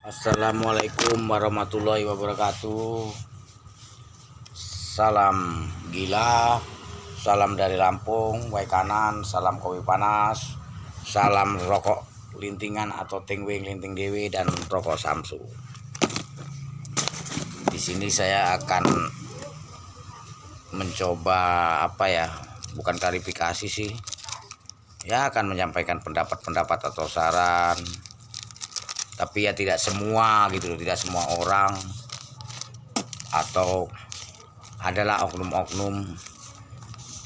Assalamualaikum warahmatullahi wabarakatuh. Salam gila, salam dari Lampung, Wai Kanan, salam kopi panas, salam rokok lintingan atau tingwing linting dewi dan rokok Samsu. Di sini saya akan mencoba bukan klarifikasi sih. Ya, akan menyampaikan pendapat-pendapat atau saran. Tapi ya tidak semua gitu loh, tidak semua orang, atau adalah oknum-oknum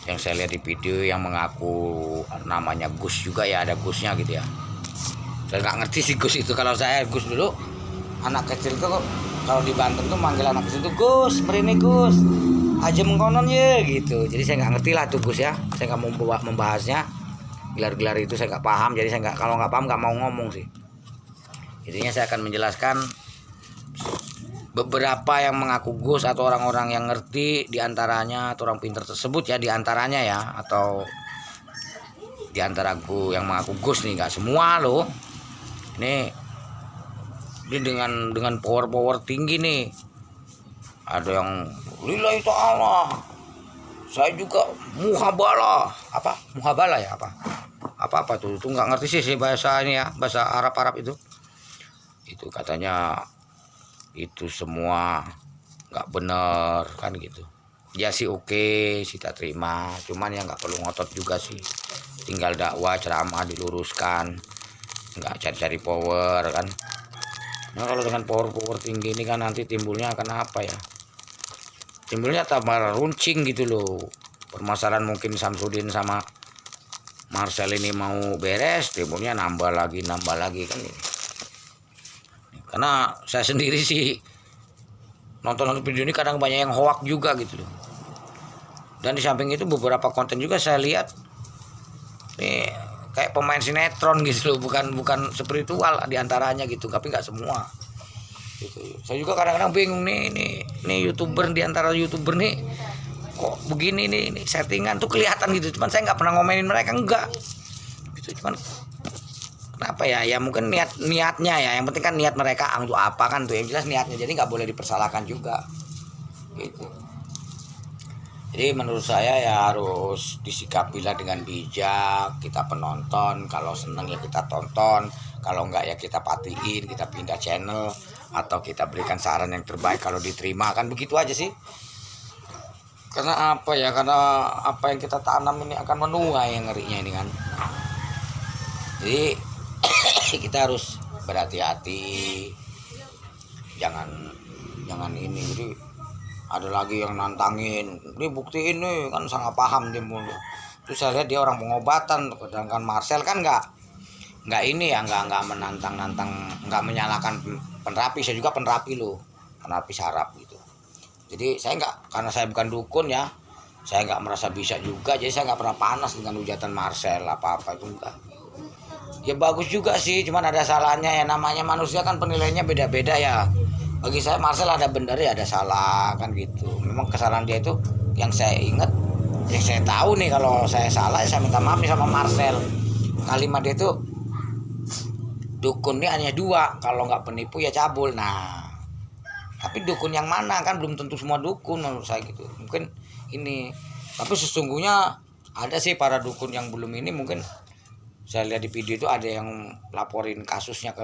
yang saya lihat di video yang mengaku namanya Gus juga, ya ada Gusnya gitu ya. Saya nggak ngerti sih Gus itu. Kalau saya Gus dulu anak kecil tuh, kalau di Banten tuh manggil anak kecil tuh Gus, merini Gus, aja mengkonon ya gitu. Jadi saya nggak ngerti lah tuh Gus ya. Saya nggak mau membahasnya, gelar-gelar itu saya nggak paham. Jadi saya kalau nggak paham nggak mau ngomong sih. Intinya saya akan menjelaskan beberapa yang mengaku Gus atau orang-orang yang ngerti diantaranya, atau orang pintar tersebut ya diantaranya ya, atau diantara gue yang mengaku Gus nih, nggak semua loh. Ini dengan power tinggi nih. Ada yang lillahi ta'ala, saya juga muhabalah, muhabalah ya apa tuh itu nggak ngerti sih bahasa ini ya, bahasa Arab itu. Itu katanya itu semua nggak bener kan gitu. Ya sih oke, kita terima, cuman ya nggak perlu ngotot juga sih, tinggal dakwah ceramah diluruskan, nggak cari-cari power kan. Nah kalau dengan power tinggi ini kan nanti timbulnya akan apa ya, timbulnya tambah runcing gitu loh. Permasalahan mungkin Samsudin sama Marcel ini mau beres, timbulnya nambah lagi kan ini. Karena saya sendiri sih nonton video ini kadang banyak yang hoak juga gitu loh. Dan di samping itu beberapa konten juga saya lihat nih kayak pemain sinetron gitu loh, bukan spiritual diantaranya gitu, tapi nggak semua. Gitu. Saya juga kadang-kadang bingung nih youtuber, diantara youtuber nih kok begini nih settingan tuh kelihatan gitu. Cuman saya nggak pernah ngomenin mereka, enggak. Gitu. Cuman kenapa ya mungkin niatnya ya, yang penting kan niat mereka untuk apa kan tuh yang jelas niatnya, jadi nggak boleh dipersalahkan juga gitu. Jadi menurut saya ya harus disikapilah dengan bijak. Kita penonton, kalau seneng ya kita tonton, kalau enggak ya kita patiin, kita pindah channel, atau kita berikan saran yang terbaik kalau diterima, kan begitu aja sih. Karena karena apa yang kita tanam ini akan menuai, yang ngerinya ini kan. Jadi kita harus berhati-hati, jangan ini. Jadi ada lagi yang nantangin, ini buktiin nih kan, sangat paham dia mulu. Terus saya lihat dia orang pengobatan, sedangkan Marcel kan nggak ini ya, nggak menantang, nggak menyalahkan penerapi. Saya juga penerapi loh, penerapi saraf gitu. Jadi saya nggak, karena saya bukan dukun ya, saya nggak merasa bisa juga, jadi saya nggak pernah panas dengan hujatan Marcel apa itu enggak. Ya bagus juga sih, cuman ada salahnya ya, namanya manusia kan penilaiannya beda-beda ya. Bagi saya Marcel ada benar ya ada salah kan gitu. Memang kesalahan dia itu yang saya ingat, yang saya tahu nih, kalau saya salah saya minta maaf nih sama Marcel. Kalimat dia itu, dukun ini hanya dua, kalau nggak penipu ya cabul. Nah tapi dukun yang mana kan belum tentu semua dukun menurut saya gitu. Mungkin ini, tapi sesungguhnya ada sih para dukun yang belum ini. Mungkin saya lihat di video itu ada yang laporin kasusnya ke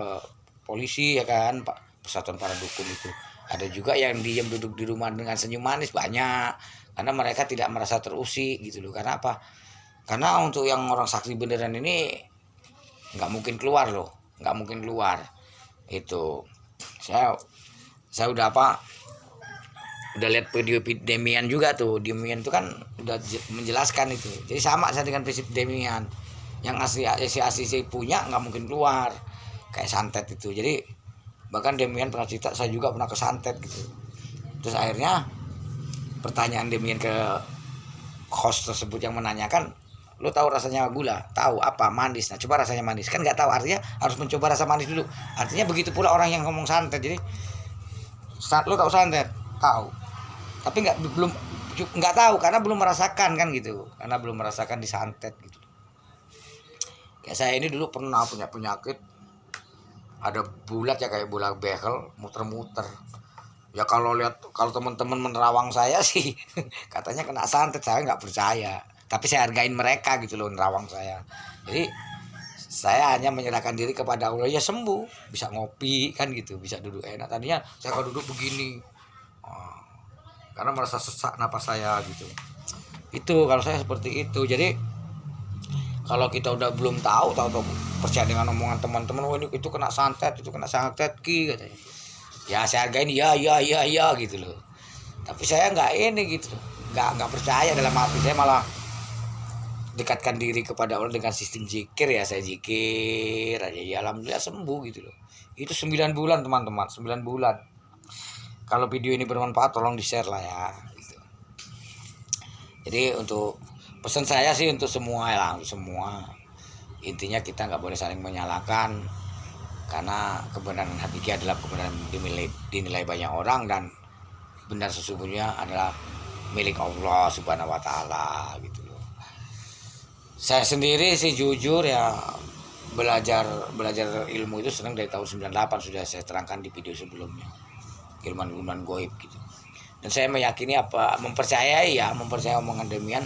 polisi ya kan, Pak, persatuan para dukun itu. Ada juga yang diam duduk di rumah dengan senyum manis, banyak, karena mereka tidak merasa terusik gitu loh. Karena apa? Karena untuk yang orang saksi beneran ini nggak mungkin keluar loh, nggak mungkin keluar. Itu saya udah udah lihat video Demian juga tuh. Demian itu kan udah menjelaskan itu. Jadi sama saya dengan prinsip Demian, yang asli punya nggak mungkin keluar, kayak santet itu. Jadi bahkan Demian pernah cerita, saya juga pernah kesantet gitu. Terus akhirnya pertanyaan Demian ke host tersebut yang menanyakan, lo tahu rasanya gula? Tahu. Apa? Manis. Nah coba rasanya manis. Kan nggak tahu, artinya harus mencoba rasa manis dulu. Artinya begitu pula orang yang ngomong santet. Jadi lo tahu santet? Tahu. Tapi nggak tahu karena belum merasakan kan gitu. Karena belum merasakan disantet gitu. Kayak saya ini dulu pernah punya penyakit ada bulat ya kayak bola bekel muter-muter. Ya kalau teman-teman menerawang saya sih katanya kena santet, saya nggak percaya. Tapi saya hargain mereka gitu loh nerawang saya. Jadi saya hanya menyerahkan diri kepada Allah, ya sembuh, bisa ngopi kan gitu, bisa duduk enak. Tadinya saya kalau duduk begini, karena merasa sesak napas saya gitu. Itu kalau saya seperti itu. Jadi kalau kita udah belum tahu percaya dengan omongan teman-teman, oh ini itu kena santet, itu kena santet ki katanya. Ya saya hargain, ya gitu loh. Tapi saya nggak ini gitu loh. Nggak percaya, dalam hati saya malah dekatkan diri kepada Allah dengan sistem zikir. Ya saya zikir aja, ya alhamdulillah sembuh gitu loh. Itu 9 bulan teman-teman, 9 bulan. Kalau video ini bermanfaat tolong di-share lah ya gitu. Jadi untuk pesan saya sih untuk semua lah, semua. Intinya kita nggak boleh saling menyalahkan, karena kebenaran hakiki adalah kebenaran dinilai banyak orang, dan benar sesungguhnya adalah milik Allah Subhanahu wa taala gitu loh. Saya sendiri sih jujur ya, belajar ilmu itu senang dari tahun 98, sudah saya terangkan di video sebelumnya. Ilmuwan goib gitu. Dan saya meyakini mempercayai omongan demikian,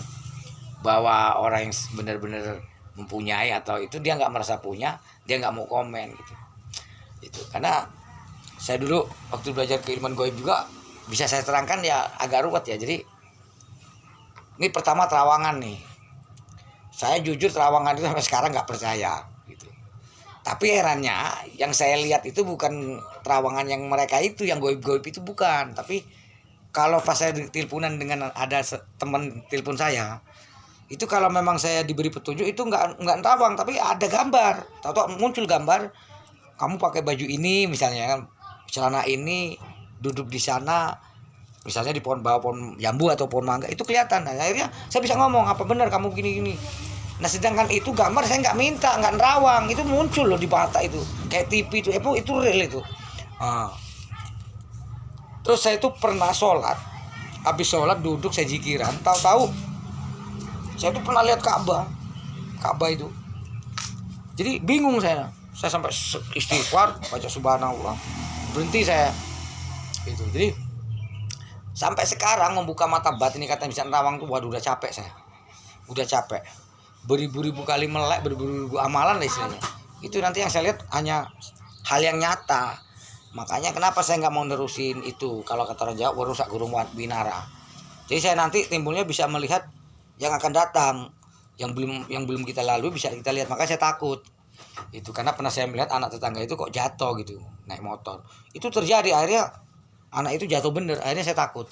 bahwa orang yang benar-benar mempunyai atau itu dia nggak merasa punya, dia nggak mau komen gitu. Itu karena saya dulu waktu belajar keilmuan goib juga bisa saya terangkan ya agak ruwet ya. Jadi ini pertama terawangan nih. Saya jujur terawangan itu sampai sekarang nggak percaya gitu. Tapi herannya yang saya lihat itu bukan terawangan yang mereka itu, yang goib-goib itu bukan. Tapi kalau pas saya teleponan dengan ada teman telepon saya, itu kalau memang saya diberi petunjuk itu nggak terawang, tapi ada gambar. Tahu muncul gambar, kamu pakai baju ini misalnya kan, celana ini, duduk di sana, misalnya di bawah pohon jambu atau pohon mangga, itu kelihatan. Nah, akhirnya saya bisa ngomong apa benar kamu gini. Nah sedangkan itu gambar saya nggak minta, nggak nerawang, itu muncul loh di mata itu kayak TV itu real itu. Terus saya itu pernah sholat, habis sholat duduk saya zikiran, tahu-tahu saya tuh pernah lihat Ka'bah itu. Jadi bingung saya sampai istighfar, baca subhanallah, berhenti saya itu. Jadi sampai sekarang membuka mata batin ini kata bisa nerawang tuh, waduh udah capek saya, udah capek, beribu-ribu kali melek, beribu-ribu amalan lah istilahnya. Itu nanti yang saya lihat hanya hal yang nyata. Makanya kenapa saya nggak mau nerusin itu, kalau kata orang Jawa warusak gurung binara. Jadi saya nanti timbulnya bisa melihat yang akan datang, yang belum kita lalui bisa kita lihat. Makanya saya takut itu, karena pernah saya melihat anak tetangga itu kok jatuh gitu naik motor. Itu terjadi, akhirnya anak itu jatuh bener. Akhirnya saya takut,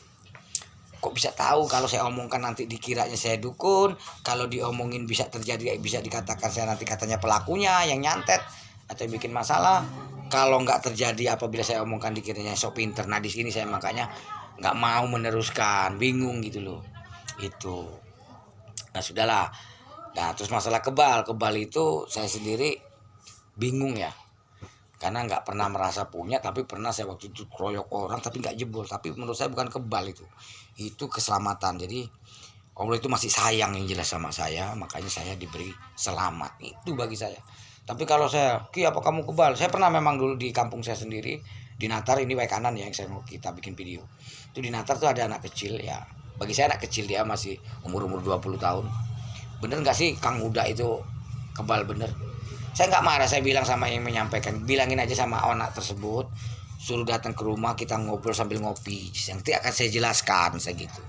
kok bisa tahu, kalau saya omongkan nanti dikiranya saya dukun, kalau diomongin bisa terjadi, bisa dikatakan saya nanti katanya pelakunya yang nyantet atau yang bikin masalah. Kalau nggak terjadi, apabila saya omongkan dikiranya sok pinter. Nah di sini saya makanya nggak mau meneruskan, bingung gitu loh itu. Nah sudahlah. Nah terus masalah kebal itu saya sendiri bingung ya, karena nggak pernah merasa punya, tapi pernah saya waktu itu keroyok orang tapi nggak jebol. Tapi menurut saya bukan kebal, itu keselamatan. Jadi Allah itu masih sayang yang jelas sama saya, makanya saya diberi selamat, itu bagi saya. Tapi kalau saya, Ki apa kamu kebal, saya pernah memang dulu di kampung saya sendiri di Natar, ini Wai Kanan ya, yang saya mau kita bikin video itu. Di Natar tuh ada anak kecil ya, bagi saya anak kecil, dia masih umur 20 tahun. Bener nggak sih Kang Uda itu kebal? Bener. Saya nggak marah, saya bilang sama yang menyampaikan, bilangin aja sama anak tersebut, suruh datang ke rumah, kita ngobrol sambil ngopi, nanti akan saya jelaskan, saya gitu.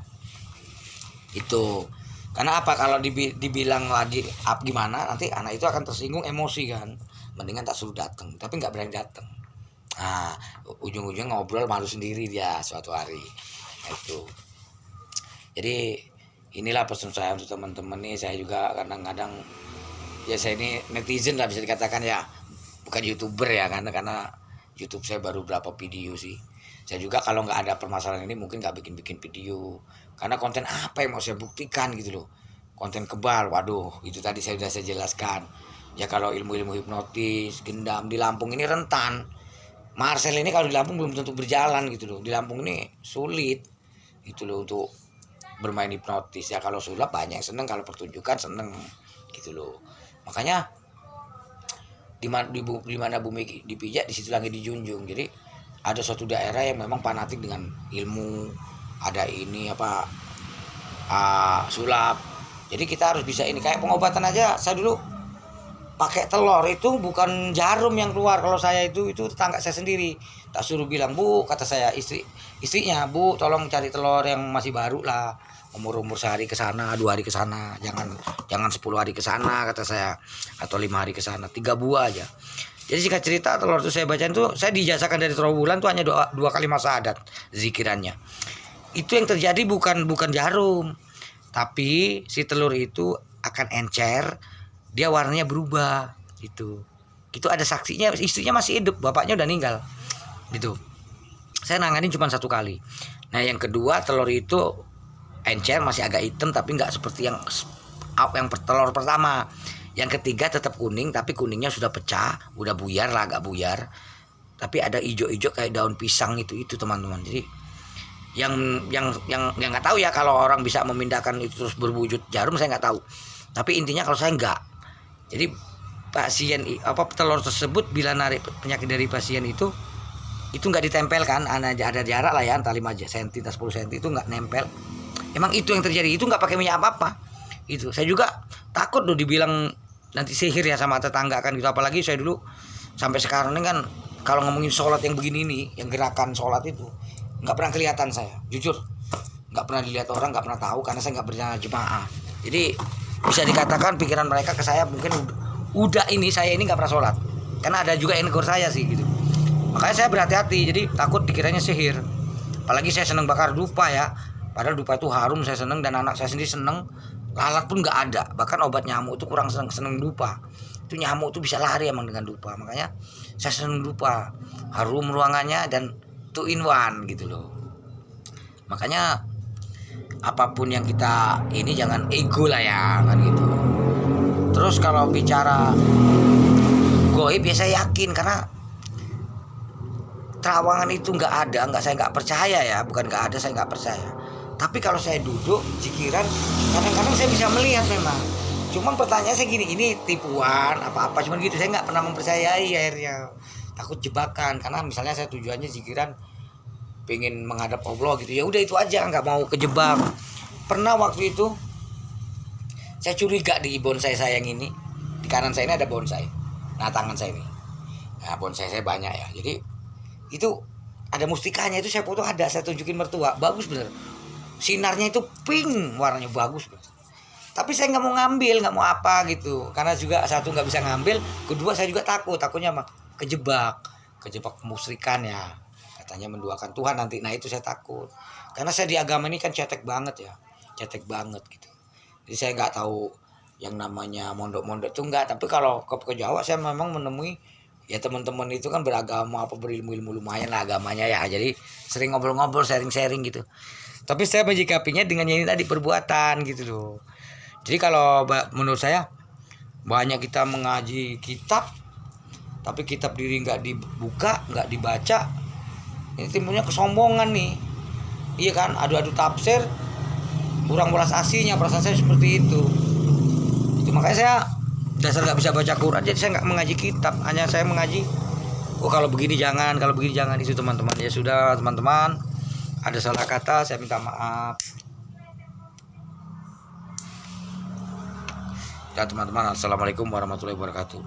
Itu karena apa, kalau dibilang lagi gimana, nanti anak itu akan tersinggung, emosi kan. Mendingan tak suruh datang, tapi nggak berani datang. Nah ujung-ujungnya ngobrol malu sendiri dia suatu hari. Itu jadi inilah pesan saya untuk teman-teman nih. Saya juga kadang-kadang ya, saya ini netizen lah bisa dikatakan ya, bukan YouTuber ya, karena YouTube saya baru berapa video sih. Saya juga kalau nggak ada permasalahan ini mungkin nggak bikin video, karena konten apa yang mau saya buktikan gitu loh. Konten kebal, waduh itu tadi saya jelaskan ya. Kalau ilmu hipnotis, gendam di Lampung ini rentan. Marcel ini kalau di Lampung belum tentu berjalan gitu loh. Di Lampung ini sulit gitu loh untuk bermain hipnotis ya. Kalau sulap banyak yang seneng, kalau pertunjukan seneng gitu loh. Makanya di mana bumi dipijak di situ langit dijunjung. Jadi ada suatu daerah yang memang fanatik dengan ilmu, ada ini apa sulap. Jadi kita harus bisa ini, kayak pengobatan aja saya dulu pakai telur itu bukan jarum yang keluar. Kalau saya itu tetangga saya sendiri tak suruh bilang, Bu, kata saya istrinya, Bu, tolong cari telur yang masih baru lah, umur sehari ke sana, 2 hari ke sana, jangan 10 hari ke sana kata saya, atau 5 hari ke sana, 3 buah aja. Jadi singkat cerita, telur itu saya bacain tuh, saya dijazakan dari Trawulan tuh hanya 2 kali syahadat zikirannya. Itu yang terjadi bukan jarum, tapi si telur itu akan encer, dia warnanya berubah. Itu ada saksinya, istrinya masih hidup, bapaknya udah meninggal gitu. Saya nanganin cuma 1 kali. Nah yang kedua, telur itu encer masih agak hitam, tapi nggak seperti yang telur pertama. Yang ketiga tetap kuning, tapi kuningnya sudah pecah, udah buyar lah, agak buyar, tapi ada ijo-ijo kayak daun pisang itu teman-teman. Jadi yang nggak tahu ya, kalau orang bisa memindahkan itu terus berwujud jarum, saya nggak tahu. Tapi intinya kalau saya nggak. Jadi pasien telur tersebut bila narik penyakit dari pasien itu nggak ditempelkan, ada jarak lah ya, entah 5 cm atau 10 cm, itu nggak nempel. Emang itu yang terjadi, itu nggak pakai minyak apa-apa. Itu saya juga takut loh dibilang nanti sihir ya sama tetangga kan gitu. Apalagi saya dulu sampai sekarang ini kan, kalau ngomongin sholat yang begini nih, yang gerakan sholat itu nggak pernah kelihatan saya, jujur nggak pernah dilihat orang, nggak pernah tahu, karena saya nggak berjamaah. Jadi bisa dikatakan pikiran mereka ke saya mungkin saya ini nggak pernah sholat, karena ada juga yang negur saya sih gitu. Makanya saya berhati-hati, jadi takut dikiranya sihir. Apalagi saya seneng bakar dupa ya, padahal dupa itu harum, saya seneng, dan anak saya sendiri seneng. Lalat pun nggak ada, bahkan obat nyamuk itu kurang seneng dupa. Itu nyamuk itu bisa lari emang dengan dupa, makanya saya seneng dupa, harum ruangannya dan 2 in 1 gitu loh. Makanya apapun yang kita ini jangan ego lah ya kan gitu. Terus kalau bicara goib ya saya yakin, karena terawangan itu saya nggak percaya ya, bukan nggak ada, saya nggak percaya. Tapi kalau saya duduk jikiran, kadang-kadang saya bisa melihat memang. Cuman pertanyaan saya gini, ini tipuan apa-apa, cuman gitu, saya nggak pernah mempercayai akhirnya. Takut jebakan, karena misalnya saya tujuannya jikiran pengen menghadap Allah gitu, ya udah itu aja, nggak mau kejebak. Pernah waktu itu saya curiga di bonsai saya yang ini, di kanan saya ini ada bonsai, nah tangan saya ini, nah bonsai saya banyak ya, jadi itu ada mustikanya, itu saya foto, saya tunjukin mertua, bagus bener, sinarnya itu pink, warnanya bagus bener. Tapi saya nggak mau ngambil, nggak mau apa gitu, karena juga satu nggak bisa ngambil, kedua saya juga takutnya mah kejebak kemusyrikan ya, katanya menduakan Tuhan nanti. Nah itu saya takut, karena saya di agama ini kan cetek banget gitu. Jadi saya nggak tahu yang namanya mondok-mondok itu enggak. Tapi kalau ke Jawa saya memang menemui ya teman-teman itu kan beragama, berilmu-ilmu lumayan lah agamanya ya. Jadi sering ngobrol-ngobrol, sharing-sharing gitu. Tapi saya menyikapinya dengan yang ini tadi, perbuatan gitu loh. Jadi kalau menurut saya, banyak kita mengaji kitab, tapi kitab diri nggak dibuka, nggak dibaca, ini timbulnya kesombongan nih. Iya kan, adu-adu tafsir, kurang welas aslinya, perasaan saya seperti itu. Makanya saya dasar nggak bisa baca Quran, jadi saya nggak mengaji kitab, hanya saya mengaji kalau begini jangan, itu teman-teman. Ya sudah teman-teman, ada salah kata saya minta maaf ya teman-teman. Assalamualaikum warahmatullahi wabarakatuh.